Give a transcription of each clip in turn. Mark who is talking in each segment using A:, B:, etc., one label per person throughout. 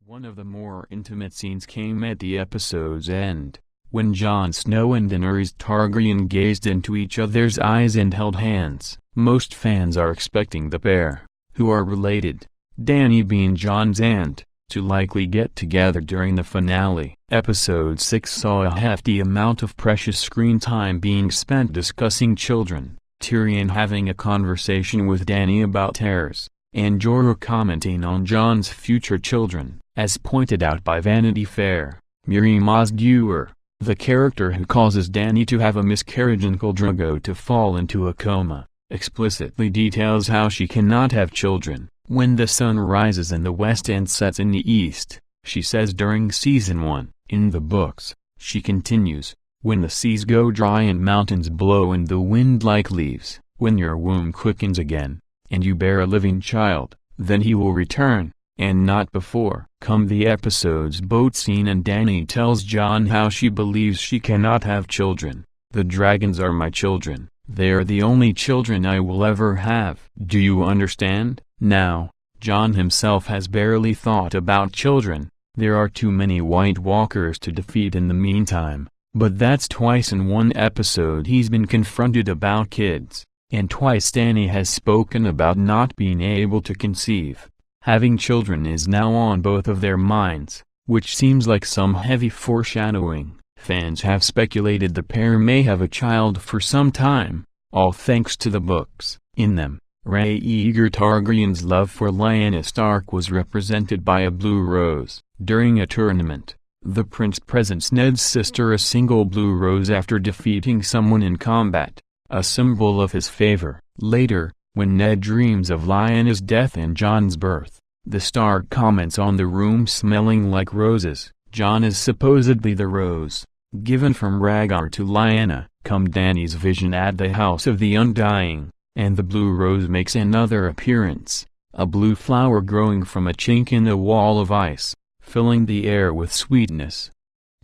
A: One of the more intimate scenes came at the episode's end, when Jon Snow and Daenerys Targaryen gazed into each other's eyes and held hands. Most fans are expecting the pair, who are related, Dany being Jon's aunt, to likely get together during the finale. Episode 6 saw a hefty amount of precious screen time being spent discussing children, Tyrion having a conversation with Dany about Daenerys, and Jorah commenting on Jon's future children. As pointed out by Vanity Fair, Miriam Osdeur, the character who causes Dany to have a miscarriage and Khal Drogo to fall into a coma, explicitly details how she cannot have children. When the sun rises in the west and sets in the east, she says during Season 1. In the books, she continues, when the seas go dry and mountains blow in the wind like leaves, when your womb quickens again, and you bear a living child, then he will return, and not before. Come the episode's boat scene and Dany tells Jon how she believes she cannot have children. The dragons are my children, they are the only children I will ever have. Do you understand? Now, Jon himself has barely thought about children. There are too many White Walkers to defeat in the meantime, but that's twice in one episode he's been confronted about kids, and twice Dany has spoken about not being able to conceive. Having children is now on both of their minds, which seems like some heavy foreshadowing. Fans have speculated the pair may have a child for some time, all thanks to the books. In them, Rhaegar Targaryen's love for Lyanna Stark was represented by a blue rose. During a tournament, the prince presents Ned's sister a single blue rose after defeating someone in combat, a symbol of his favor. Later, when Ned dreams of Lyanna's death and Jon's birth, the Stark comments on the room smelling like roses. Jon is supposedly the rose, given from Rhaegar to Lyanna. Come Dany's vision at the House of the Undying, and the blue rose makes another appearance, a blue flower growing from a chink in the wall of ice, filling the air with sweetness.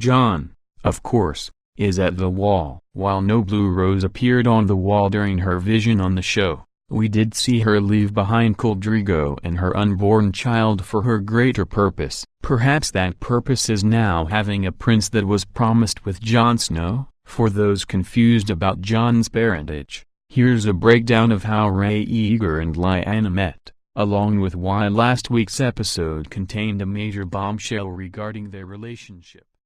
A: Jon, of course, is at the wall. While no blue rose appeared on the wall during her vision on the show, we did see her leave behind Khal Drogo and her unborn child for her greater purpose. Perhaps that purpose is now having a prince that was promised with Jon Snow. For those confused about Jon's parentage, here's a breakdown of how Rhaegar and Lyanna met, along with why last week's episode contained a major bombshell regarding their relationship.